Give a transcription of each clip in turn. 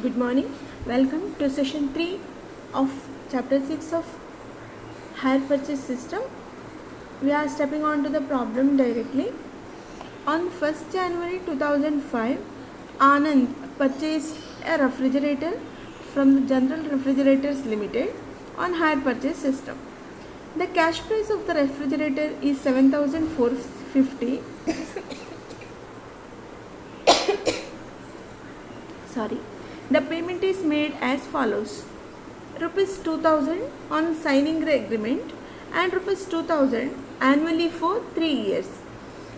Good morning. Welcome to session 3 of chapter 6 of hire purchase system. We are stepping on to the problem directly. On 1st January 2005, Anand purchased a refrigerator from the General Refrigerators Limited on hire purchase system. The cash price of the refrigerator is 7,450. The payment is made as follows: rupees 2000 on signing the agreement and rupees 2000 annually for 3 years.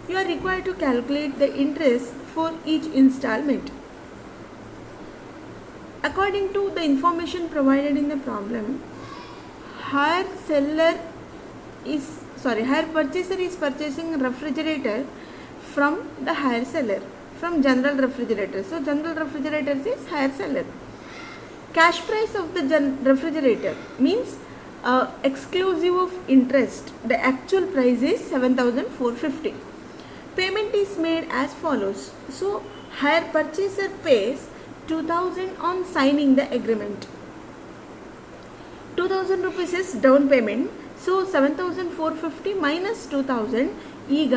You are required to calculate the interest for each installment. According to the information provided in the problem, hire purchaser is purchasing a refrigerator from the hire seller, from General Refrigerators. So General Refrigerators is hire seller. Cash price of the refrigerator means exclusive of interest. The actual price is 7,450. Payment is made as follows. So hire purchaser pays 2,000 on signing the agreement. 2,000 rupees is down payment. So 7,450 minus 2,000 ಈಗ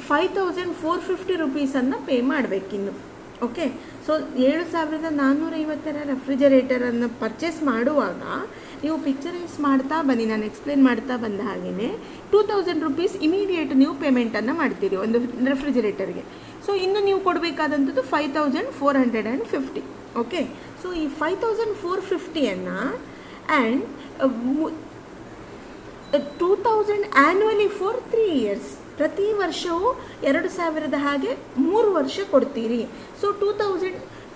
5,450 ರುಪೀಸನ್ನು pay ಮಾಡಬೇಕಿನ್ನು. Okay, so 7,450 ರೆಫ್ರಿಜರೇಟರನ್ನು purchase ಮಾಡುವಾಗ ನೀವು picturise ಮಾಡ್ತಾ ಬನ್ನಿ, ನಾನು explain ಮಾಡ್ತಾ ಬಂದ ಹಾಗೆಯೇ 2,000 rupees immediate ನೀವು ಪೇಮೆಂಟನ್ನು ಮಾಡ್ತೀರಿ ಒಂದು ರೆಫ್ರಿಜರೇಟರ್ಗೆ. ಸೊ ಇನ್ನು ನೀವು ಕೊಡಬೇಕಾದಂಥದ್ದು 5,450. ಓಕೆ, ಸೊ ಈ 5,450ಯನ್ನು ಆ್ಯಂಡ್ 2,000 ಆ್ಯನ್ಯುವಲಿ ಫಾರ್ 3 ಇಯರ್ಸ್, ಪ್ರತಿ ವರ್ಷವೂ 2,000 ಹಾಗೆ 3 ವರ್ಷ ಕೊಡ್ತೀರಿ. ಸೊ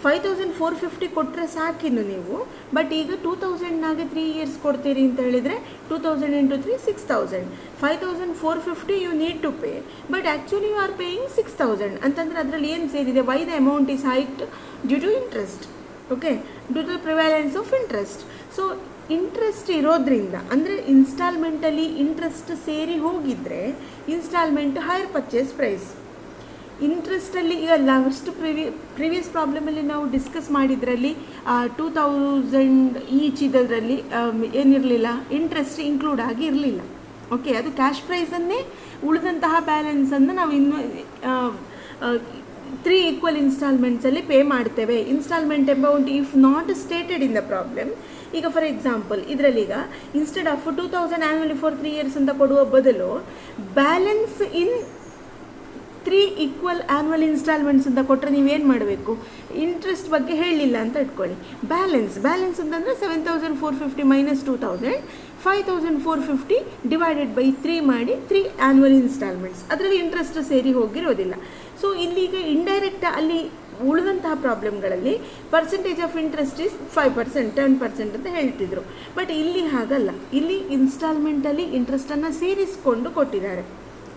5,450 ಕೊಟ್ಟರೆ ಸಾಕಿನ್ನು ನೀವು. ಬಟ್ ಈಗ 2,000ನಾಗೆ 3 ಇಯರ್ಸ್ ಕೊಡ್ತೀರಿ ಅಂತ ಹೇಳಿದರೆ 2,000 into 3 6,000. 5,450 you need to pay, but actually you are paying 6,000 ಅಂತಂದರೆ ಅದರಲ್ಲಿ ಏನು ಸೇರಿದೆ? Why the amount is hiked? Due to interest. Okay, due to the prevalence of interest. So interest ಇರೋದ್ರಿಂದ, ಅಂದರೆ ಇನ್ಸ್ಟಾಲ್ಮೆಂಟಲ್ಲಿ ಇಂಟ್ರೆಸ್ಟ್ ಸೇರಿ ಹೋಗಿದ್ರೆ ಇನ್ಸ್ಟಾಲ್ಮೆಂಟ್ ಹೈರ್ ಪರ್ಚೇಸ್ ಪ್ರೈಸ್. ಇಂಟ್ರೆಸ್ಟಲ್ಲಿ ಈಗ ಲಾಸ್ಟ್ ಪ್ರಿವಿಯಸ್ ಪ್ರಾಬ್ಲಮಲ್ಲಿ ನಾವು ಡಿಸ್ಕಸ್ ಮಾಡಿದ್ರಲ್ಲಿ 2,000 ಈಚ್ ಇದರಲ್ಲಿ ಏನಿರಲಿಲ್ಲ, ಇಂಟ್ರೆಸ್ಟ್ ಇನ್ಕ್ಲೂಡ್ ಆಗಿ ಇರಲಿಲ್ಲ. ಓಕೆ, ಅದು ಕ್ಯಾಶ್ ಪ್ರೈಸನ್ನೇ ಉಳಿದಂತಹ ಬ್ಯಾಲೆನ್ಸನ್ನು ನಾವು ಇನ್ನು 3 ಈಕ್ವಲ್ ಇನ್ಸ್ಟಾಲ್ಮೆಂಟ್ಸಲ್ಲಿ ಪೇ ಮಾಡ್ತೇವೆ. Installment amount if not stated in the problem. ಈಗ ಫಾರ್ ಎಕ್ಸಾಂಪಲ್ ಇದರಲ್ಲೀಗ instead of 2,000 annually for 3 years ಅಂತ ಕೊಡುವ ಬದಲು balance in 3 equal annual installments ಅಂತ ಕೊಟ್ಟರೆ ನೀವೇನು ಮಾಡಬೇಕು? ಇಂಟ್ರೆಸ್ಟ್ ಬಗ್ಗೆ ಹೇಳಲಿಲ್ಲ ಅಂತ ಇಟ್ಕೊಳ್ಳಿ. ಬ್ಯಾಲೆನ್ಸ್ ಅಂತಂದರೆ 7,450 ಮೈನಸ್ 2,000, 5,450 ಡಿವೈಡೆಡ್ ಬೈ 3 ಮಾಡಿ 3 ಆ್ಯನ್ಯುವಲ್ ಇನ್ಸ್ಟಾಲ್ಮೆಂಟ್ಸ್. ಅದರಲ್ಲಿ ಇಂಟ್ರೆಸ್ಟ್ ಸೇರಿ ಹೋಗಿರೋದಿಲ್ಲ. ಸೊ ಇಲ್ಲಿಗ ಇಂಡೈರೆಕ್ಟ್ ಅಲ್ಲಿ ಉಳಿದಂತಹ ಪ್ರಾಬ್ಲಮ್ಗಳಲ್ಲಿ ಪರ್ಸೆಂಟೇಜ್ ಆಫ್ ಇಂಟ್ರೆಸ್ಟ್ ಇಸ್ 5%, 10% ಅಂತ ಹೇಳ್ತಿದ್ರು. ಬಟ್ ಇಲ್ಲಿ ಹಾಗಲ್ಲ, ಇಲ್ಲಿ ಇನ್ಸ್ಟಾಲ್ಮೆಂಟಲ್ಲಿ ಇಂಟ್ರೆಸ್ಟನ್ನು ಸೇರಿಸಿಕೊಂಡು ಕೊಟ್ಟಿದ್ದಾರೆ.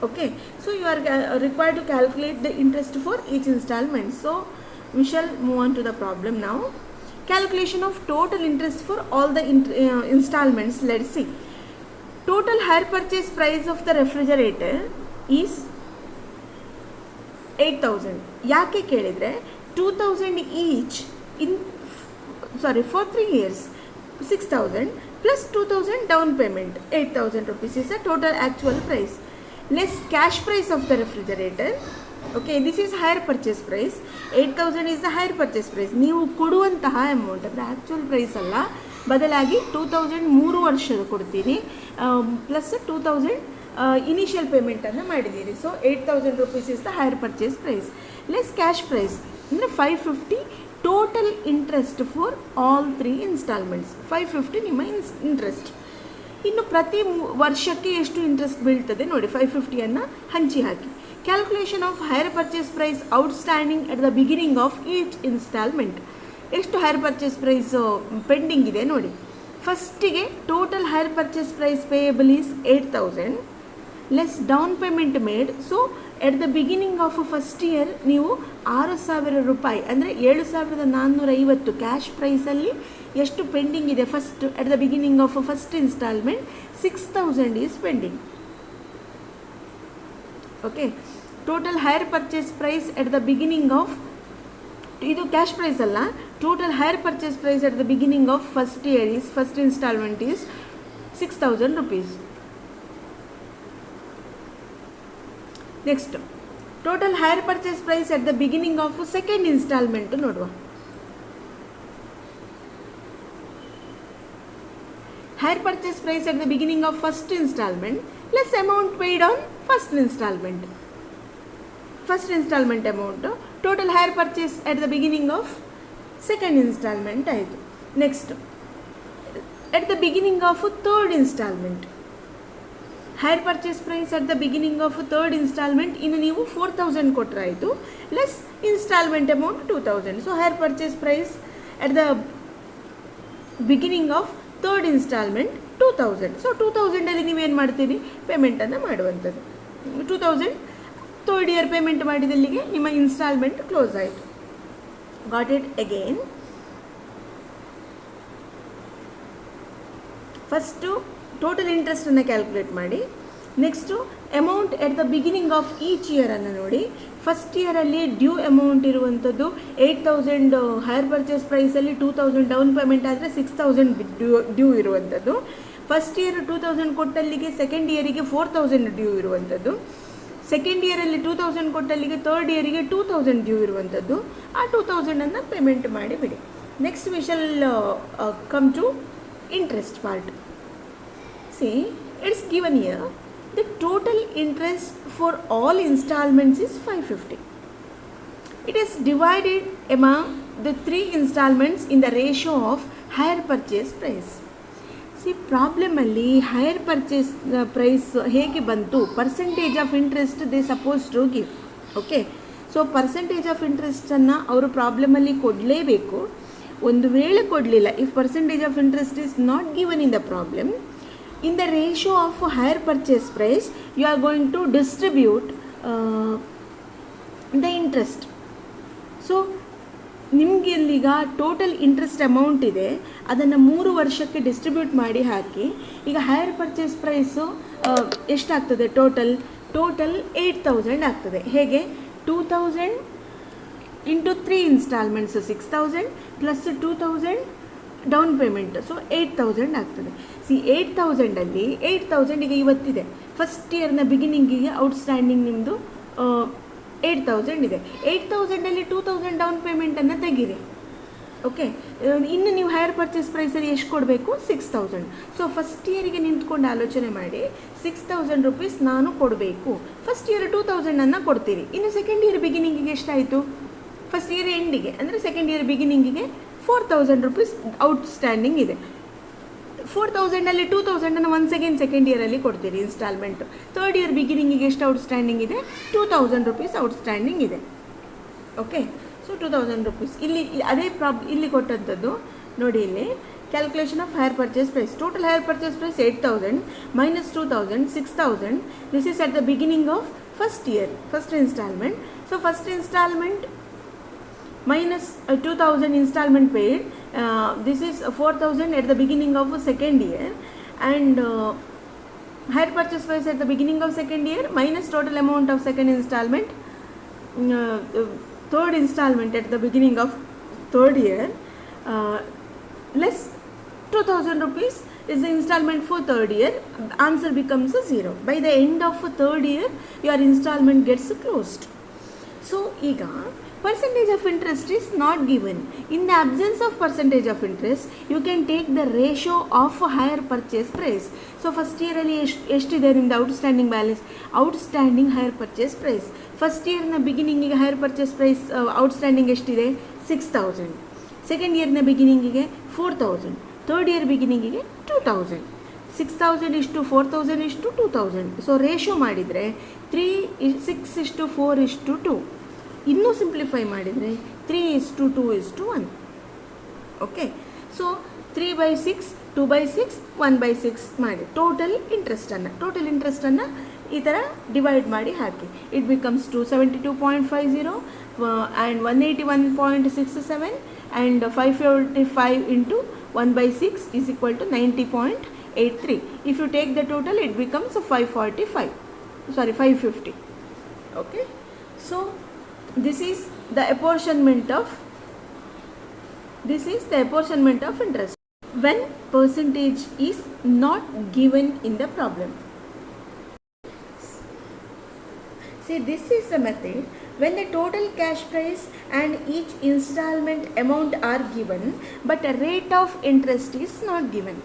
Okay, so you are required to calculate the interest for each installment. So we shall move on to the problem now. Calculation of total interest for all the installments. Let's see. Total hire purchase price of the refrigerator is 8,000. ಯಾಕೆ ಕೇಳಿದರೆ 2,000 each for 3 years 6,000 plus 2,000 down payment 8,000 rupees is a total actual price. Less cash price of the refrigerator. Okay, this is higher purchase price. 8,000 is the higher purchase price. ನೀವು ಕೊಡುವಂತಹ amount ಅಂದರೆ actual price ಅಲ್ಲ, ಬದಲಾಗಿ 2,000 3 ವರ್ಷದ ಕೊಡ್ತೀನಿ, plus 2,000 initial ಪೇಮೆಂಟನ್ನು ಮಾಡಿದ್ದೀರಿ. ಸೊ 8,000 rupees is the higher purchase price. Less cash price ಅಂದರೆ 550 total interest for all 3 installments. 550 ನಿಮ್ಮ ಇಂಟ್ರೆಸ್ಟ್. ಇನ್ನು ಪ್ರತಿ ವರ್ಷಕ್ಕೆ ಎಷ್ಟು ಇಂಟ್ರೆಸ್ಟ್ ಬೀಳ್ತದೆ ನೋಡಿ, 550ಯನ್ನು ಹಂಚಿ ಹಾಕಿ. Calculation of higher purchase price outstanding at the beginning of each installment. ಎಷ್ಟು ಹೈಯರ್ ಪರ್ಚೇಸ್ ಪ್ರೈಸ್ ಪೆಂಡಿಂಗ್ ಇದೆ ನೋಡಿ. ಫಸ್ಟಿಗೆ total higher purchase price payable is 8,000 less down payment made. So at the beginning of first year ನೀವು 6,000 ರೂಪಾಯಿ ಅಂದರೆ 7,450 cash ಪ್ರೈಸಲ್ಲಿ ಎಷ್ಟು pending ಇದೆ first at the beginning of first installment 6,000 is pending. Okay, total hire purchase price at the beginning of ಇದು cash price ಅಲ್ಲ. Total hire purchase price at the beginning of first year is first installment is 6,000 rupees. Next total hire purchase price at the beginning of second installment ನೋಡುವ. Higher purchase price at the beginning of first installment less amount paid on first installment. First installment amount total higher purchase at the beginning of second installment ಆಯಿತು. Next at the beginning of third installment higher purchase price at the beginning of third installment ಇನ್ನು ನೀವು 4,000 ಕೊಟ್ಟರೆ ಆಯಿತು, less installment amount 2,000. So higher purchase price at the beginning of third installment 2,000. So 2,000ಅಲ್ಲಿ ನೀವೇನು ಮಾಡ್ತೀರಿ, ಪೇಮೆಂಟನ್ನು ಮಾಡುವಂಥದ್ದು. 2,000 ಥರ್ಡ್ ಇಯರ್ ಪೇಮೆಂಟ್ ಮಾಡಿದಲ್ಲಿಗೆ ನಿಮ್ಮ ಇನ್ಸ್ಟಾಲ್ಮೆಂಟ್ ಕ್ಲೋಸ್ ಆಯಿತು. Got it again. First total ಇಂಟ್ರೆಸ್ಟನ್ನು ಕ್ಯಾಲ್ಕುಲೇಟ್ ಮಾಡಿ. Next amount at the beginning of each ಇಯರನ್ನು ನೋಡಿ. ಫಸ್ಟ್ ಇಯರಲ್ಲಿ ಡ್ಯೂ ಅಮೌಂಟ್ ಇರುವಂಥದ್ದು 8,000 ಹೈಯರ್ ಪರ್ಚೇಸ್ ಪ್ರೈಸಲ್ಲಿ 2,000 ಡೌನ್ ಪೇಮೆಂಟ್ ಆದರೆ 6,000 ಡ್ಯೂ ಇರುವಂಥದ್ದು. ಫಸ್ಟ್ ಇಯರ್ 2,000 ಕೊಟ್ಟಲ್ಲಿಗೆ ಸೆಕೆಂಡ್ ಇಯರಿಗೆ 4,000 ಡ್ಯೂ ಇರುವಂಥದ್ದು. ಸೆಕೆಂಡ್ ಇಯರಲ್ಲಿ 2,000 ಕೊಟ್ಟಲ್ಲಿಗೆ ಥರ್ಡ್ ಇಯರಿಗೆ 2,000 ಡ್ಯೂ ಇರುವಂಥದ್ದು. ಆ 2,000ಅನ್ನು ಪೇಮೆಂಟ್ ಮಾಡಿಬಿಡಿ. Next we shall come to interest part. See it's given here the total interest for all installments is 550. It is divided among the 3 installments in the ratio of higher purchase price. See, problem alli higher purchase price hege bantu, percentage of interest they supposed to give. Okay, so percentage of interest anna avaru problem alli kodlebeku. ಒಂದು ವೇಳೆ ಕೊಡಲಿಲ್ಲ, if percentage of interest is not given in the problem, in the ratio of higher purchase price you are going to distribute the interest. So ನಿಮಗೆ ಇಲ್ಲಿಗ total interest amount ಇದೆ, ಅದನ್ನು 3 ವರ್ಷಕ್ಕೆ distribute ಮಾಡಿ ಹಾಕಿ. ಈಗ higher purchase price ಎಷ್ಟಾಗ್ತದೆ, total 8,000 ಆಗ್ತದೆ. ಹೇಗೆ, 2,000 into 3 instalments 6,000 plus 2,000 down payment, so 8,000 ಆಗ್ತದೆ. ಸಿ 8,000ಅಲ್ಲಿ 8,000 ಈಗ ಇವತ್ತಿದೆ. ಫಸ್ಟ್ ಇಯರ್ನ ಬಿಗಿನಿಂಗಿಗೆ ಔಟ್ಸ್ಟ್ಯಾಂಡಿಂಗ್ ನಿಮ್ಮದು 8,000 ಇದೆ. 8,000ಅಲ್ಲಿ 2,000 ಡೌನ್ ಪೇಮೆಂಟನ್ನು ತೆಗೀರಿ. ಓಕೆ, ಇನ್ನು ನೀವು ಹೈಯರ್ ಪರ್ಚೇಸ್ ಪ್ರೈಸಲ್ಲಿ ಎಷ್ಟು ಕೊಡಬೇಕು, 6,000. ಸೊ ಫಸ್ಟ್ ಇಯರಿಗೆ ನಿಂತ್ಕೊಂಡು ಆಲೋಚನೆ ಮಾಡಿ, 6,000 ರೂಪೀಸ್ ನಾನು ಕೊಡಬೇಕು. ಫಸ್ಟ್ ಇಯರ್ 2,000ಅನ್ನು ಕೊಡ್ತೀರಿ. ಇನ್ನು ಸೆಕೆಂಡ್ ಇಯರ್ ಬಿಗಿನಿಂಗಿಗೆ ಎಷ್ಟಾಯಿತು, ಫಸ್ಟ್ ಇಯರ್ ಎಂಡಿಗೆ ಅಂದರೆ ಸೆಕೆಂಡ್ ಇಯರ್ ಬಿಗಿನಿಂಗಿಗೆ 4,000 ರೂಪೀಸ್ ಔಟ್ಸ್ಟ್ಯಾಂಡಿಂಗ್ ಇದೆ. 4,000ಅಲ್ಲಿ 2,000ಅನ್ನು ಒನ್ಸ್ ಅಗೇನ್ ಸೆಕೆಂಡ್ ಇಯರಲ್ಲಿ ಕೊಡ್ತೀರಿ ಇನ್ಸ್ಟಾಲ್ಮೆಂಟು. ಥರ್ಡ್ ಇಯರ್ ಬಿಗಿನಿಂಗಿಗೆ ಎಷ್ಟು ಔಟ್ಸ್ಟ್ಯಾಂಡಿಂಗ್ ಇದೆ, 2,000 ರೂಪೀಸ್ ಔಟ್ಸ್ಟ್ಯಾಂಡಿಂಗ್ ಇದೆ. ಓಕೆ, ಸೊ 2,000 ರೂಪೀಸ್ ಇಲ್ಲಿ ಅದೇ ಇಲ್ಲಿ ಕೊಟ್ಟಂಥದ್ದು ನೋಡಿ. ಇಲ್ಲಿ calculation of higher purchase price. Total higher purchase price 8,000 minus 2,000 6,000. This is at the beginning of first year, first installment. So first installment minus 2,000 installment paid. This is 4,000 at the beginning of second year, and higher purchase price at the beginning of second year minus total amount of second installment, third installment at the beginning of third year, less 2,000 rupees is the installment for third year. Answer becomes 0. By the end of third year your installment gets closed. So ಈಗ percentage of interest is not given. In the absence of percentage of interest, you can take the ratio of higher purchase price. So first year ಅಲ್ಲಿ ಎಷ್ಟಿದೆ ನಿಮ್ದು outstanding balance, outstanding higher purchase price. First ಇಯರ್ನ ಬಿಗಿನಿಂಗಿಗೆ higher purchase price outstanding ಎಷ್ಟಿದೆ, 6,000. Second ಇಯರ್ನ ಬಿಗಿನಿಂಗಿಗೆ 4,000. Third year ಬಿಗಿನಿಂಗಿಗೆ 2,000. 6,000 ಇಷ್ಟು 4,000 ಇಷ್ಟು 2,000. ಸೊ ರೇಷಿಯೋ ಮಾಡಿದರೆ 3:6:4:2. ಇನ್ನೂ ಸಿಂಪ್ಲಿಫೈ ಮಾಡಿದರೆ 3:2:1. ಓಕೆ, ಸೊ 3/6 2/6 1/6 ಮಾಡಿ ಟೋಟಲ್ ಇಂಟ್ರೆಸ್ಟನ್ನು ಈ ಥರ ಡಿವೈಡ್ ಮಾಡಿ ಹಾಕಿ. It becomes 272.50 and 181.67 and 545 into 1/6 is equal to 90.83. If you take the total, it becomes 550. Okay, so this is the apportionment of This is the apportionment of interest when percentage is not given in the problem. See, this is the method when the total cash price and each installment amount are given but a rate of interest is not given.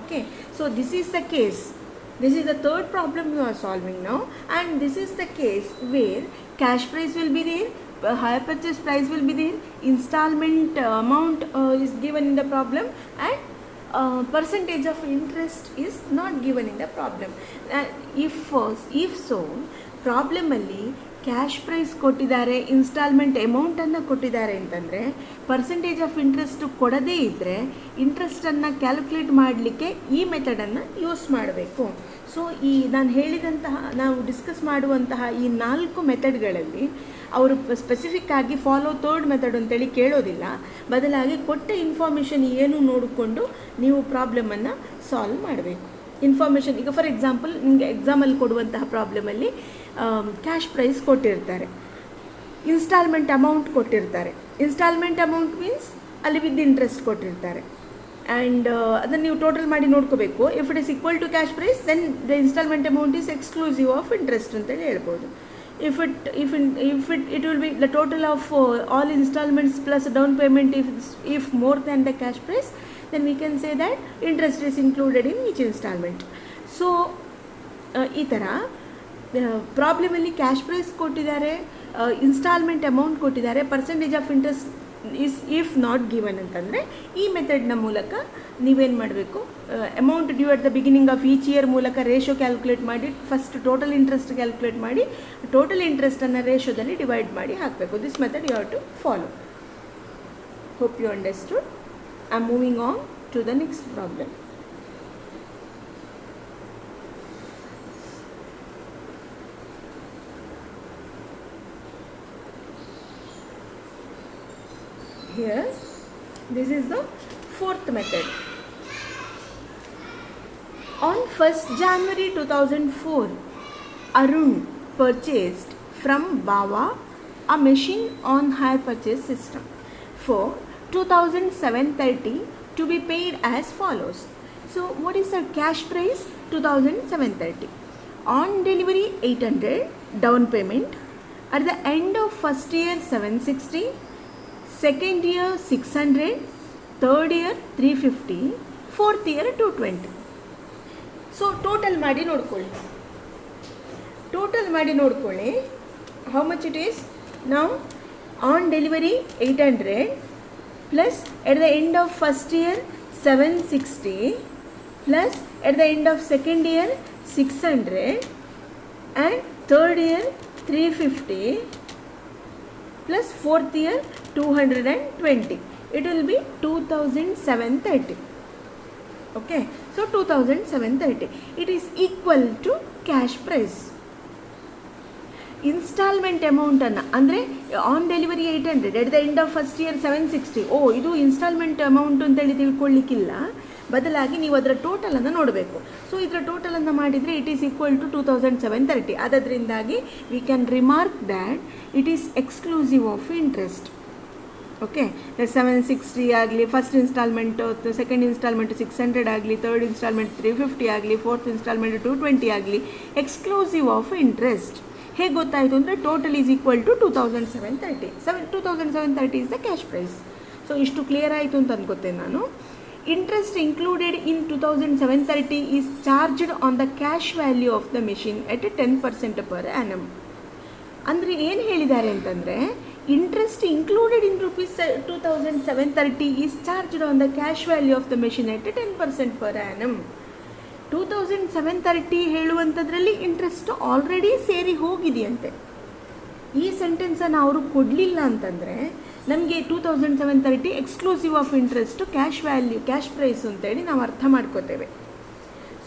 Okay, so this is the case. This is the third problem you are solving now, and this is the case where cash price will be there, hire purchase price will be there, installment amount is given in the problem, and percentage of interest is not given in the problem. If so, ಪ್ರಾಬ್ಲಮಲ್ಲಿ cash price ಕೊಟ್ಟಿದ್ದಾರೆ, installment ಅಮೌಂಟನ್ನು ಕೊಟ್ಟಿದ್ದಾರೆ ಅಂತಂದರೆ percentage of interest ಕೊಡದೇ ಇದ್ದರೆ ಇಂಟ್ರೆಸ್ಟನ್ನು calculate ಮಾಡಲಿಕ್ಕೆ ಈ ಮೆಥಡನ್ನು use ಮಾಡಬೇಕು. ಸೊ ನಾನು ಹೇಳಿದಂತಹ, ನಾವು ಡಿಸ್ಕಸ್ ಮಾಡುವಂತಹ ಈ 4 ಮೆಥಡ್ಗಳಲ್ಲಿ ಅವರು ಸ್ಪೆಸಿಫಿಕ್ ಆಗಿ ಫಾಲೋ ಥರ್ಡ್ ಮೆಥಡ್ ಅಂತೇಳಿ ಕೇಳೋದಿಲ್ಲ. ಬದಲಾಗಿ ಕೊಟ್ಟ ಇನ್ಫಾರ್ಮೇಷನ್ ಏನು ನೋಡಿಕೊಂಡು ನೀವು ಪ್ರಾಬ್ಲಮನ್ನು ಸಾಲ್ವ್ ಮಾಡಬೇಕು. ಇನ್ಫಾರ್ಮೇಷನ್, ಈಗ ಫಾರ್ ಎಕ್ಸಾಂಪಲ್ ನಿಮಗೆ ಎಕ್ಸಾಮಲ್ಲಿ ಕೊಡುವಂತಹ ಪ್ರಾಬ್ಲಮಲ್ಲಿ ಕ್ಯಾಶ್ ಪ್ರೈಸ್ ಕೊಟ್ಟಿರ್ತಾರೆ, ಇನ್ಸ್ಟಾಲ್ಮೆಂಟ್ ಅಮೌಂಟ್ ಕೊಟ್ಟಿರ್ತಾರೆ. ಇನ್ಸ್ಟಾಲ್ಮೆಂಟ್ ಅಮೌಂಟ್ ಮೀನ್ಸ್ ಅಲ್ಲಿ ವಿತ್ ಇಂಟ್ರೆಸ್ಟ್ ಕೊಟ್ಟಿರ್ತಾರೆ, ಆ್ಯಂಡ್ ಅದನ್ನು ನೀವು ಟೋಟಲ್ ಮಾಡಿ ನೋಡ್ಕೋಬೇಕು. If it is equal to cash price then the installment amount is exclusive of interest ಅಂತೇಳಿ ಹೇಳ್ಬೋದು. If it will be the total of all installments plus down payment if more than the cash price, then we can say that interest is included in each installment. So ಈ ಥರ ಪ್ರಾಬ್ಲಮಲ್ಲಿ cash price ಕೊಟ್ಟಿದ್ದಾರೆ, installment amount ಕೊಟ್ಟಿದ್ದಾರೆ, percentage of interest is if not given ಅಂತಂದರೆ ಈ ಮೆಥಡ್ನ ಮೂಲಕ ನೀವೇನು ಮಾಡಬೇಕು, amount due at the beginning of each year ಮೂಲಕ ರೇಷೋ ಕ್ಯಾಲ್ಕುಲೇಟ್ ಮಾಡಿ ಫಸ್ಟ್ ಟೋಟಲ್ ಇಂಟ್ರೆಸ್ಟ್ ಕ್ಯಾಲ್ಕುಲೇಟ್ ಮಾಡಿ ಟೋಟಲ್ ಇಂಟ್ರೆಸ್ಟನ್ನು ರೇಷೋದಲ್ಲಿ ಡಿವೈಡ್ ಮಾಡಿ ಹಾಕಬೇಕು. This method you have to follow. Hope you understood. I am moving on to the next problem. Here, this is the fourth method. On 1st January 2004, Arun purchased from Bava a machine on hire purchase system for 2,730 to be paid as follows. So, what is the cash price? 2,730. On delivery, 800 down payment. At the end of first year, 760. Second year 600, third year 350, fourth year 220. So total ಮಾಡಿ ನೋಡ್ಕೊಳ್ಳಿ how much it is. ನಾವು on delivery 800 plus at the end of first year 760 plus at the end of second year 600 and third year 350 plus fourth year 220. It will be 2,730. Okay, so 2,730. It is equal to cash price. Instalment ಅಮೌಂಟನ್ನು ಅಂದರೆ on delivery 800, at the end of first year 760. ಇದು instalment amount ಅಂತೇಳಿ ತಿಳ್ಕೊಳ್ಳಿಕ್ಕಿಲ್ಲ, ಬದಲಾಗಿ ನೀವು ಅದರ ಟೋಟಲನ್ನು ನೋಡಬೇಕು. So ಇದರ ಟೋಟಲನ್ನು ಮಾಡಿದರೆ ಇಟ್ ಈಸ್ ಈಕ್ವಲ್ ಟು 2,730. ಅದರಿಂದಾಗಿ we can remark that it is exclusive of interest. Okay, 760 ಆಗಲಿ, ಫಸ್ಟ್ ಇನ್ಸ್ಟಾಲ್ಮೆಂಟು, ಸೆಕೆಂಡ್ ಇನ್ಸ್ಟಾಲ್ಮೆಂಟು 600 ಆಗಲಿ, ಥರ್ಡ್ ಇನ್ಸ್ಟಾಲ್ಮೆಂಟ್ 350 ಆಗಲಿ, ಫೋರ್ತ್ ಇನ್ಸ್ಟಾಲ್ಮೆಂಟ್ 220 ಆಗಲಿ, ಎಕ್ಸ್ಕ್ಲೂಸಿವ್ ಆಫ್ ಇಂಟ್ರೆಸ್ಟ್. ಹೇಗೆ ಗೊತ್ತಾಯಿತು ಅಂದರೆ total is equal to 2,730. 2,730 is the cash price. So ಇಷ್ಟು clear ಆಯಿತು ಅಂತ ಅನ್ಕೋತೇನೆ ನಾನು. Interest included in 2,730 is charged on the cash value of the machine at 10% per annum. ಅಂದರೆ ಏನು ಹೇಳಿದ್ದಾರೆ ಅಂತಂದರೆ interest included in rupees 2,730 is charged on the cash value of the machine at 10% per annum. 2,730 ಹೇಳುವಂಥದ್ರಲ್ಲಿ interest already ಸೇರಿ ಹೋಗಿದೆಯಂತೆ. ಈ ಸೆಂಟೆನ್ಸನ್ನು ಅವರು ಕೊಡಲಿಲ್ಲ ಅಂತಂದರೆ ನಮಗೆ 2,730 exclusive of interest cash value, cash price ಅಂತೇಳಿ ನಾವು ಅರ್ಥ ಮಾಡ್ಕೋತೇವೆ.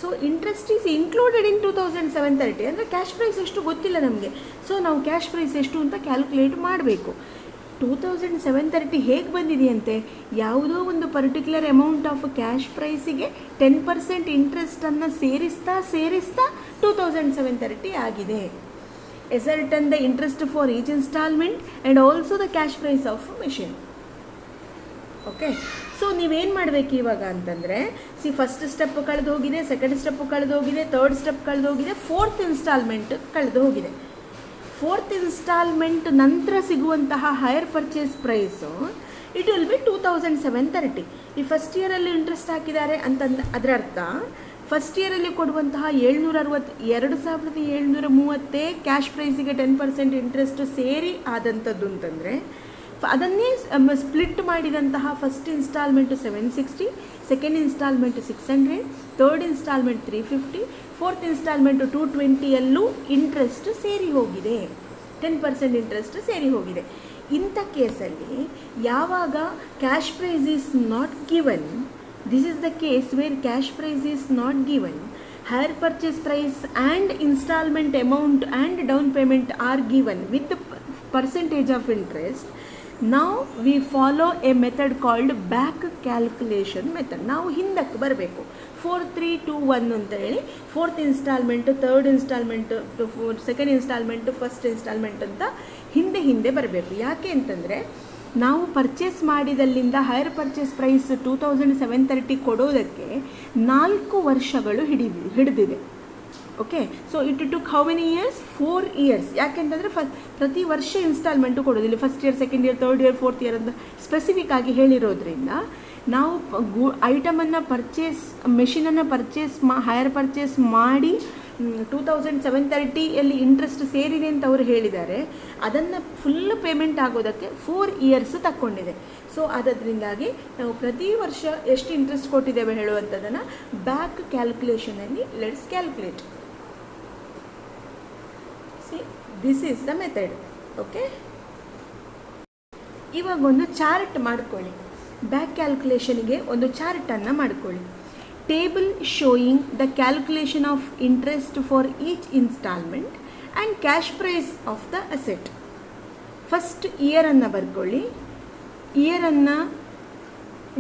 So interest is included in 2,730 ಅಂದರೆ ಕ್ಯಾಶ್ ಪ್ರೈಸ್ ಎಷ್ಟು ಗೊತ್ತಿಲ್ಲ ನಮಗೆ. ಸೊ ನಾವು ಕ್ಯಾಶ್ ಪ್ರೈಸ್ ಎಷ್ಟು ಅಂತ ಕ್ಯಾಲ್ಕುಲೇಟ್ ಮಾಡಬೇಕು. 2,730 ಹೇಗೆ ಬಂದಿದೆಯಂತೆ, ಯಾವುದೋ ಒಂದು ಪರ್ಟಿಕ್ಯುಲರ್ ಅಮೌಂಟ್ ಆಫ್ ಕ್ಯಾಶ್ ಪ್ರೈಸಿಗೆ 10% ಇಂಟ್ರೆಸ್ಟನ್ನು ಸೇರಿಸ್ತಾ 2,730 ಆಗಿದೆ. Ascertain the interest for each installment and also the cash price of machine. Okay, so ನೀವೇನು ಮಾಡಬೇಕು ಇವಾಗ ಅಂತಂದರೆ, ಫಸ್ಟ್ ಸ್ಟೆಪ್ ಕಳೆದು ಹೋಗಿದೆ, ಸೆಕೆಂಡ್ ಸ್ಟೆಪ್ ಕಳೆದು ಹೋಗಿದೆ, ಥರ್ಡ್ ಸ್ಟೆಪ್ ಕಳೆದು ಹೋಗಿದೆ, ಫೋರ್ತ್ ಇನ್ಸ್ಟಾಲ್ಮೆಂಟ್ ಕಳೆದು ಹೋಗಿದೆ. ಫೋರ್ತ್ ಇನ್ಸ್ಟಾಲ್ಮೆಂಟ್ ನಂತರ ಸಿಗುವಂತಹ higher purchase price it will be 2730. ಈ ಫಸ್ಟ್ ಇಯರಲ್ಲಿ ಇಂಟ್ರೆಸ್ಟ್ ಹಾಕಿದ್ದಾರೆ ಅಂತಂದು ಅದರ ಅರ್ಥ ಫಸ್ಟ್ ಇಯರಲ್ಲಿ ಕೊಡುವಂತಹ 2730 ಕ್ಯಾಶ್ ಪ್ರೈಸಿಗೆ 10% ಇಂಟ್ರೆಸ್ಟ್ ಸೇರಿ ಆದಂಥದ್ದು ಅಂತಂದರೆ, ಅದನ್ನೇ ಸ್ಪ್ಲಿಟ್ ಮಾಡಿದಂತಹ first installment 760, second installment 600, third installment 350, fourth installment 220ಯಲ್ಲೂ ಇಂಟ್ರೆಸ್ಟ್ ಸೇರಿ ಹೋಗಿದೆ, 10% ಇಂಟ್ರೆಸ್ಟ್ ಸೇರಿ ಹೋಗಿದೆ. ಇಂಥ ಕೇಸಲ್ಲಿ ಯಾವಾಗ cash price is not given, this is the case where cash price is not given, higher purchase price and installment amount and down payment are given with the percentage of interest. Now we follow a method called back calculation method. ನಾವು ಹಿಂದಕ್ಕೆ ಬರಬೇಕು. 4, 3, 2, 1 ಅಂತ ಹೇಳಿ fourth instalment, third instalment, second instalment, first instalment ಅಂತ ಹಿಂದೆ ಬರಬೇಕು. ಯಾಕೆ ಅಂತಂದರೆ, ನಾವು ಪರ್ಚೇಸ್ ಮಾಡಿದಲ್ಲಿಂದ ಹೈಯರ್ ಪರ್ಚೇಸ್ ಪ್ರೈಸ್ 2730 ಕೊಡೋದಕ್ಕೆ 4 ವರ್ಷಗಳು ಹಿಡಿದಿದೆ. Okay, so it took how many years? 4 years. ಯಾಕೆಂತಂದರೆ ಪ್ರತಿ ವರ್ಷ ಇನ್ಸ್ಟಾಲ್ಮೆಂಟು ಕೊಡೋದಿಲ್ಲ, first year, second year, third year, fourth year ಅಂತ ಸ್ಪೆಸಿಫಿಕ್ ಆಗಿ ಹೇಳಿರೋದ್ರಿಂದ ನಾವು ಐಟಮನ್ನು ಮೆಷಿನನ್ನು ಹೈಯರ್ ಪರ್ಚೇಸ್ ಮಾಡಿ 2730ಯಲ್ಲಿ ಇಂಟ್ರೆಸ್ಟ್ ಸೇರಿದೆ ಅಂತ ಅವರು ಹೇಳಿದ್ದಾರೆ. ಅದನ್ನು ಫುಲ್ ಪೇಮೆಂಟ್ ಆಗೋದಕ್ಕೆ 4 ಇಯರ್ಸ್ ತಕ್ಕೊಂಡಿದೆ. ಸೊ ಅದರಿಂದಾಗಿ ನಾವು ಪ್ರತಿ ವರ್ಷ ಎಷ್ಟು ಇಂಟ್ರೆಸ್ಟ್ ಕೊಟ್ಟಿದ್ದೇವೆ ಹೇಳುವಂಥದ್ದನ್ನು ಬ್ಯಾಕ್ ಕ್ಯಾಲ್ಕುಲೇಷನಲ್ಲಿ let's calculate. See, this is the method. Okay, ಇವಾಗ ಒಂದು ಚಾರ್ಟ್ ಮಾಡ್ಕೊಳ್ಳಿ. ಬ್ಯಾಕ್ ಕ್ಯಾಲ್ಕುಲೇಷನ್ಗೆ ಒಂದು ಚಾರ್ಟನ್ನು ಮಾಡ್ಕೊಳ್ಳಿ. Table showing the calculation of interest for each installment and cash price of the asset. First ಇಯರನ್ನು ಬರ್ಕೊಳ್ಳಿ. ಇಯರನ್ನು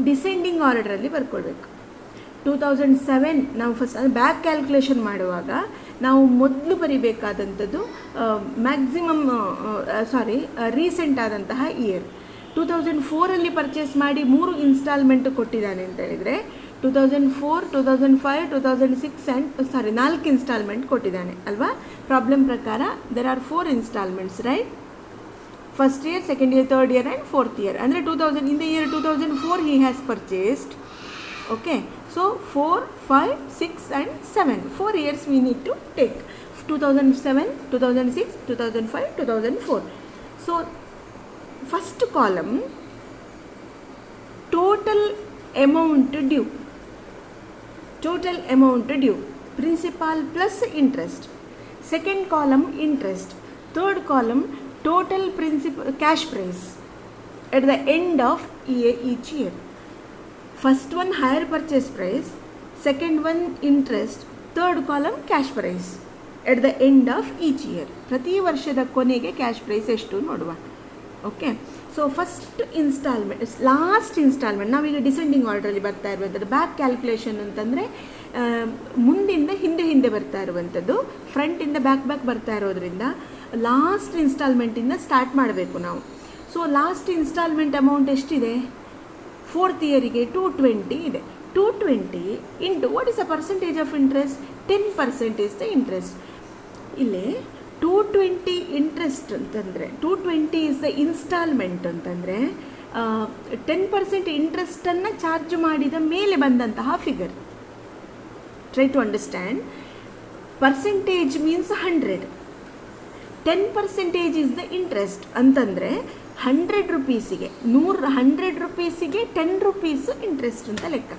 ಡಿಸೆಂಡಿಂಗ್ ಆರ್ಡರಲ್ಲಿ ಬರ್ಕೊಳ್ಬೇಕು. 2007 ನಾವು ಫಸ್ಟ್ ಬ್ಯಾಕ್ ಕ್ಯಾಲ್ಕುಲೇಷನ್ ಮಾಡುವಾಗ ನಾವು ಮೊದಲು ಬರಿಬೇಕಾದಂಥದ್ದು ರೀಸೆಂಟ್ ಆದಂತಹ ಇಯರ್. 2004ಅಲ್ಲಿ ಪರ್ಚೇಸ್ ಮಾಡಿ 3 ಇನ್ಸ್ಟಾಲ್ಮೆಂಟ್ ಕೊಟ್ಟಿದ್ದಾನೆ ಅಂತ ಹೇಳಿದರೆ 2004, 2005, 2006 ಆ್ಯಂಡ್ 4 ಇನ್ಸ್ಟಾಲ್ಮೆಂಟ್ ಕೊಟ್ಟಿದ್ದಾನೆ ಅಲ್ವಾ? ಪ್ರಾಬ್ಲಮ್ ಪ್ರಕಾರ there are 4 instalments, right? First year, second year, third year and fourth year. ಅಂದರೆ 2000 in the year 2004 he has purchased. Okay, so 4, 5, 6 and 7, 4 years we need to take. 2007, 2006, 2005, 2004. So first column, total amount due, principal plus interest. Second column, interest. Third column, total principal cash price at the end of each year. First one, higher purchase price. Second one, interest. Third column, cash price at the end of each year. ಪ್ರತಿ ವರ್ಷದ ಕೊನೆಗೆ cash prize ಎಷ್ಟು ನೋಡುವ. Okay, so first instalment, last instalment ನಾವೀಗ descending ಆರ್ಡ್ರಲ್ಲಿ ಬರ್ತಾ ಇರುವಂಥದ್ದು. Back calculation ಅಂತಂದರೆ ಮುಂದಿಂದ ಹಿಂದೆ ಬರ್ತಾ ಇರುವಂಥದ್ದು, ಫ್ರಂಟಿಂದ ಬ್ಯಾಕ್ ಬರ್ತಾ ಇರೋದ್ರಿಂದ ಲಾಸ್ಟ್ ಇನ್ಸ್ಟಾಲ್ಮೆಂಟಿಂದ ಸ್ಟಾರ್ಟ್ ಮಾಡಬೇಕು ನಾವು. ಸೊ ಲಾಸ್ಟ್ ಇನ್ಸ್ಟಾಲ್ಮೆಂಟ್ ಅಮೌಂಟ್ ಎಷ್ಟಿದೆ? ಫೋರ್ತ್ ಇಯರಿಗೆ 220 ಇದೆ. 220 into what is the percentage of interest? 10% is the interest. ಇಲ್ಲಿ 220 ಇಂಟ್ರೆಸ್ಟ್ ಅಂತಂದರೆ 220 ಇಸ್ ದ ಇನ್ಸ್ಟಾಲ್ಮೆಂಟ್ ಅಂತಂದರೆ 10% ಇಂಟ್ರೆಸ್ಟನ್ನು ಚಾರ್ಜ್ ಮಾಡಿದ ಮೇಲೆ ಬಂದಂತಹ figure. Try to understand. Percentage means 100, 10% is the interest ಅಂತಂದರೆ 100 ರೂಪೀಸಿಗೆ 100 ರೂಪೀಸಿಗೆ 10 ರೂಪೀಸು ಇಂಟ್ರೆಸ್ಟ್ ಅಂತ ಲೆಕ್ಕ.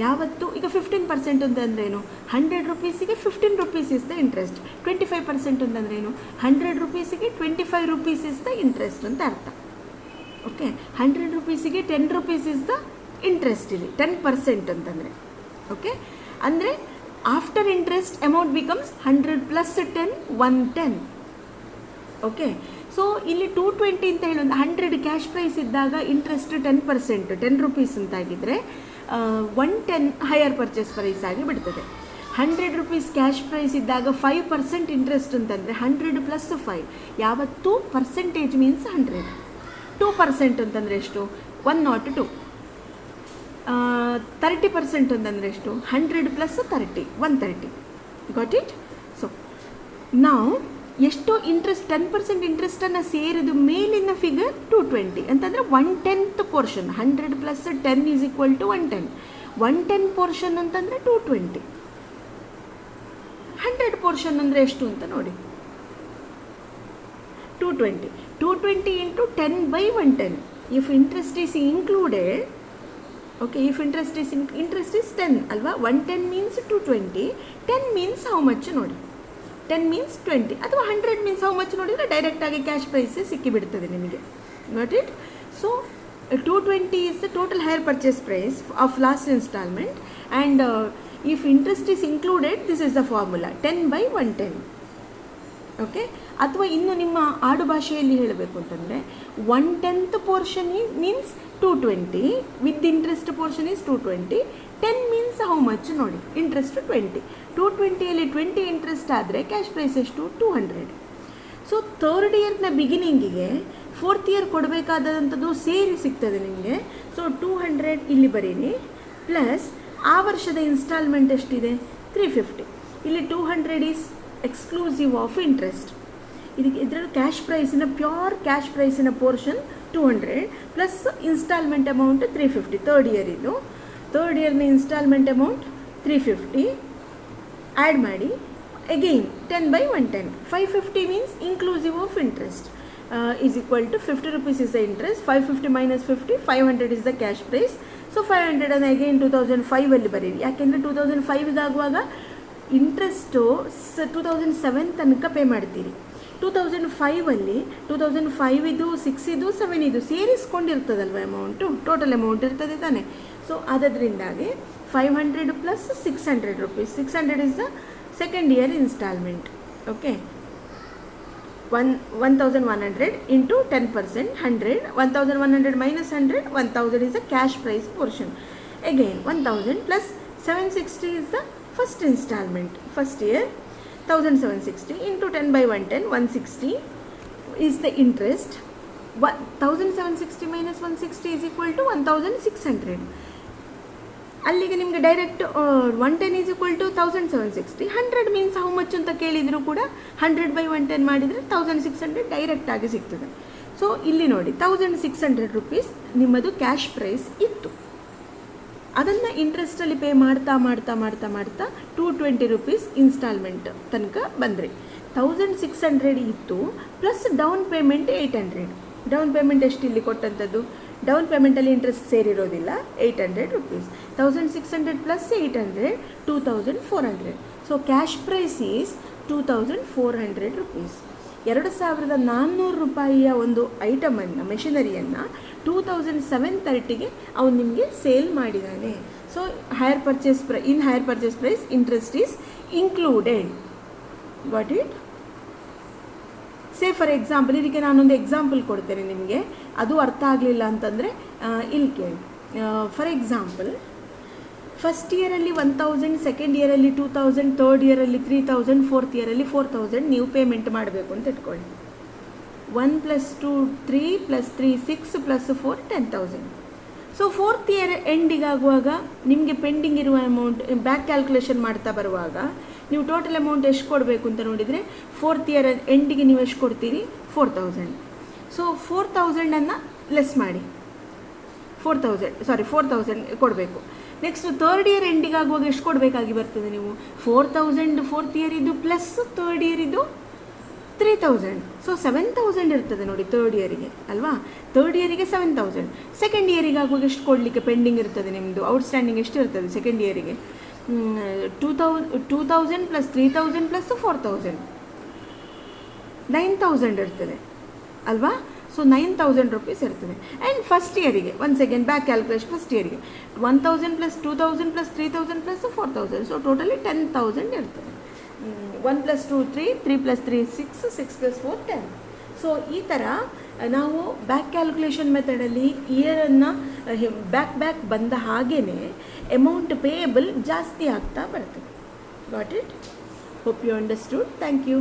ಯಾವತ್ತು ಈಗ 15% ಅಂತಂದ್ರೇನು? 100 ರೂಪೀಸಿಗೆ 15 ರೂಪೀಸ್ ಇಸ್ ದ ಇಂಟ್ರೆಸ್ಟ್. 25% ಅಂತಂದ್ರೇನು? 100 ರೂಪೀಸಿಗೆ 25 ರೂಪೀಸ್ ಇಸ್ ದ ಇಂಟ್ರೆಸ್ಟ್ ಅಂತ ಅರ್ಥ. ಓಕೆ, 100 ರೂಪೀಸಿಗೆ 10 ರೂಪೀಸ್ ಇಸ್ ದ ಇಂಟ್ರೆಸ್ಟ್ ಇಲ್ಲಿ 10% ಅಂತಂದರೆ. ಓಕೆ, ಅಂದರೆ after interest amount becomes 100 plus 10, 110. Okay, so ಇಲ್ಲಿ 220 ಅಂತ ಹೇಳಿ 100 ಕ್ಯಾಶ್ ಪ್ರೈಸ್ ಇದ್ದಾಗ ಇಂಟ್ರೆಸ್ಟ್ 10%, 10 ರೂಪೀಸ್ ಅಂತಾಗಿದ್ದರೆ 110 ಹೈಯರ್ ಪರ್ಚೇಸ್ ಪ್ರೈಸ್ ಆಗಿ ಬಿಡ್ತದೆ. 100 ರೂಪೀಸ್ ಕ್ಯಾಶ್ ಪ್ರೈಸ್ ಇದ್ದಾಗ 5% ಇಂಟ್ರೆಸ್ಟ್ ಅಂತಂದರೆ 100 ಪ್ಲಸ್ 5. ಯಾವತ್ತೂ ಪರ್ಸೆಂಟೇಜ್ ಮೀನ್ಸ್ 100. 2% ಅಂತಂದರೆ ಎಷ್ಟು? 102. 30% ಅಂತಂದರೆ ಎಷ್ಟು? 100 ಪ್ಲಸ್ 30, 130. Got it? ಸೊ ನಾವು ಎಷ್ಟು ಇಂಟ್ರೆಸ್ಟ್ 10% ಇಂಟ್ರೆಸ್ಟನ್ನು ಸೇರಿದ ಮೇಲಿನ ಫಿಗರ್ 220 ಅಂತಂದರೆ 1/10 portion. 100 plus 10 is equal to 110. 110 portion ಅಂತಂದರೆ 220. 100 ಪೋರ್ಷನ್ ಅಂದರೆ ಎಷ್ಟು ಅಂತ ನೋಡಿ. 220 into 10/110. If interest is included, okay, if interest is 10 ಅಲ್ವಾ? 110 ಮೀನ್ಸ್ 220. 10 ಮೀನ್ಸ್ ಹೌ ಮಚ್ ನೋಡಿ. 10 ಮೀನ್ಸ್ 20 ಅಥವಾ 100 ಮೀನ್ಸ್ ಹೌ ಮಚ್ ನೋಡಿದರೆ ಡೈರೆಕ್ಟಾಗಿ ಕ್ಯಾಶ್ ಪ್ರೈಸ್ ಸಿಕ್ಕಿಬಿಡ್ತದೆ ನಿಮಗೆ. Got it? So 220 is the total hire purchase price of last installment, and if interest is included, this is the formula 10/110. Okay, ಅಥವಾ ಇನ್ನು ನಿಮ್ಮ ಆಡು ಭಾಷೆಯಲ್ಲಿ ಹೇಳಬೇಕು ಅಂತಂದರೆ 1/10 portion means 220, with interest portion is 220. 10 means how much ನೋಡಿ, interest 20. 220ಯಲ್ಲಿ 20 interest ಆದರೆ cash prize ಎಷ್ಟು? 200. ಸೊ ಥರ್ಡ್ ಇಯರ್ನ ಬಿಗಿನಿಂಗಿಗೆ ಫೋರ್ತ್ ಇಯರ್ ಕೊಡಬೇಕಾದಂಥದ್ದು ಸೇರಿ ಸಿಗ್ತದೆ ನಿಮಗೆ. ಸೊ 200 ಇಲ್ಲಿ ಬರೀರಿ, ಪ್ಲಸ್ ಆ ವರ್ಷದ ಇನ್ಸ್ಟಾಲ್ಮೆಂಟ್ ಎಷ್ಟಿದೆ? 350. ಇಲ್ಲಿ 200 ಈಸ್ ಎಕ್ಸ್ಕ್ಲೂಸಿವ್ ಆಫ್ ಇಂಟ್ರೆಸ್ಟ್. ಇದರಲ್ಲಿ ಕ್ಯಾಶ್ ಪ್ರೈಸಿನ ಪ್ಯೂರ್ ಕ್ಯಾಶ್ ಪ್ರೈಸಿನ portion 200 plus installment amount 350. Third ಇಯರ್ನ ಇನ್ಸ್ಟಾಲ್ಮೆಂಟ್ ಅಮೌಂಟ್ 350 ಆ್ಯಡ್ ಮಾಡಿ. Again 10/110. 550 means inclusive of interest is equal to 50 rupees is the interest. 550 minus 50, 500 is the cash price. So 500 and again 2005 ಅಲ್ಲಿ ಬರೀರಿ. ಯಾಕೆಂದರೆ 2005 ಆಗುವಾಗ interest 2007 ತನಕ pay ಮಾಡ್ತೀರಿ. 2005 2005 6 7 ಸೇರಿಸ್ಕೊಂಡಿರ್ತದಲ್ವ amount, total amount ಇರ್ತದೆ ತಾನೆ. ಸೊ ಅದರಿಂದಾಗಿ 500 plus 600 rupees. 600 is the second year installment. Okay, 1100 into 10%, 100. 1100 minus 100, 1000 is the cash price portion. Again 1000 plus 760 is the first installment, first year. 1760 into 10/110, 160 is the interest. 1760 minus 160 is equal to 1600. ಅಲ್ಲಿಗೆ ನಿಮಗೆ direct 110 is equal to 1760. 100 means how much ಅಂತ ಕೇಳಿದರೂ ಕೂಡ 100/110 ಮಾಡಿದರೆ 1600 ಡೈರೆಕ್ಟಾಗಿ ಸಿಗ್ತದೆ. So ಇಲ್ಲಿ ನೋಡಿ 1600 rupees ನಿಮ್ಮದು ಕ್ಯಾಶ್ ಪ್ರೈಸ್ ಇತ್ತು. ಅದನ್ನು ಇಂಟ್ರೆಸ್ಟಲ್ಲಿ ಪೇ ಮಾಡ್ತಾ 220 rupees ಇನ್ಸ್ಟಾಲ್ಮೆಂಟ್ ತನಕ ಬಂದ್ರಿ. 1600 ಇತ್ತು plus down payment 800. Down payment ಎಷ್ಟು ಇಲ್ಲಿ ಕೊಟ್ಟಂಥದ್ದು? ಡೌನ್ ಪೇಮೆಂಟಲ್ಲಿ ಇಂಟ್ರೆಸ್ಟ್ ಸೇರಿರೋದಿಲ್ಲ, 800 rupees. 1600 plus 800, 2400. So cash price is 2400 rupees. 2400 ರೂಪಾಯಿಯ ಒಂದು ಐಟಮನ್ನು, ಮೆಷಿನರಿಯನ್ನು 2730ಗೆ ಅವನು ನಿಮಗೆ ಸೇಲ್ ಮಾಡಿದ್ದಾನೆ. So hire purchase price interest is included. Got it? Say for example, ಇದಕ್ಕೆ ನಾನೊಂದು ಎಕ್ಸಾಂಪಲ್ ಕೊಡ್ತೇನೆ ನಿಮಗೆ, ಅದು ಅರ್ಥ ಆಗಲಿಲ್ಲ ಅಂತಂದರೆ ಇಲ್ಲಿ ಕೇಳಿ. ಫಾರ್ ಎಕ್ಸಾಂಪಲ್, ಫಸ್ಟ್ ಇಯರಲ್ಲಿ 1000, ಸೆಕೆಂಡ್ ಇಯರಲ್ಲಿ 2000, ಥರ್ಡ್ ಇಯರಲ್ಲಿ 3000, ಫೋರ್ತ್ ಇಯರಲ್ಲಿ 4000 ನೀವು ಪೇಮೆಂಟ್ ಮಾಡಬೇಕು ಅಂತ ಇಟ್ಕೊಳ್ಳಿ. 1 + 2 3 + 3 6 + 4 10,000. ಸೊ ಫೋರ್ತ್ ಇಯರ್ ಎಂಡಿಗಾಗುವಾಗ ನಿಮಗೆ ಪೆಂಡಿಂಗ್ ಇರುವ ಅಮೌಂಟ್ ಬ್ಯಾಕ್ ಕ್ಯಾಲ್ಕುಲೇಷನ್ ಮಾಡ್ತಾ ಬರುವಾಗ ನೀವು ಟೋಟಲ್ ಅಮೌಂಟ್ ಎಷ್ಟು ಕೊಡಬೇಕು ಅಂತ ನೋಡಿದರೆ, ಫೋರ್ತ್ ಇಯರ್ ಎಂಡಿಗೆ ನೀವು ಎಷ್ಟು ಕೊಡ್ತೀರಿ? 4000. ಸೊ 4000ಅನ್ನು ಲೆಸ್ ಮಾಡಿ, 4000 ಕೊಡಬೇಕು. ನೆಕ್ಸ್ಟ್ ಥರ್ಡ್ ಇಯರ್ ಎಂಡಿಗೆ ಆಗುವಾಗ ಎಷ್ಟು ಕೊಡಬೇಕಾಗಿ ಬರ್ತದೆ ನೀವು? 4000 ಫೋರ್ತ್ ಇಯರ್ ಇದು ಪ್ಲಸ್ ಥರ್ಡ್ ಇಯರ್ ಇದು 3000. ಸೊ 7000 ಇರ್ತದೆ ನೋಡಿ ಥರ್ಡ್ ಇಯರಿಗೆ ಅಲ್ವಾ? ಥರ್ಡ್ ಇಯರಿಗೆ 7000. ಸೆಕೆಂಡ್ ಇಯರಿಗೆ ಆಗುವಾಗ ಎಷ್ಟು ಕೊಡಲಿಕ್ಕೆ ಪೆಂಡಿಂಗ್ ಇರ್ತದೆ ನಿಮ್ಮದು? ಔಟ್ಸ್ಟ್ಯಾಂಡಿಂಗ್ ಎಷ್ಟು ಇರ್ತದೆ ಸೆಕೆಂಡ್ ಇಯರಿಗೆ? 2000 ಪ್ಲಸ್ 3000 ಪ್ಲಸ್ 4000, 9000 ಇರ್ತದೆ ಅಲ್ವಾ? ಸೊ 9000 rupees ಇರ್ತದೆ. ಆ್ಯಂಡ್ ಫಸ್ಟ್ ಇಯರಿಗೆ once again back calculation, first ಇಯರಿಗೆ 1000 plus 2000 plus 3000 plus 4000. So totally 10,000 ಇರ್ತದೆ. 1 + 2 3, 3 + 3 6, 6 + 4 10. ಸೊ ಈ ಥರ ನಾವು ಬ್ಯಾಕ್ ಕ್ಯಾಲ್ಕುಲೇಷನ್ ಮೆಥಡಲ್ಲಿ ಇಯರನ್ನು ಬ್ಯಾಕ್ ಬಂದ ಹಾಗೇ ಅಮೌಂಟ್ ಪೇಯಬಲ್ ಜಾಸ್ತಿ ಆಗ್ತಾ ಬರ್ತದೆ. Got it? Hope you understood. Thank you.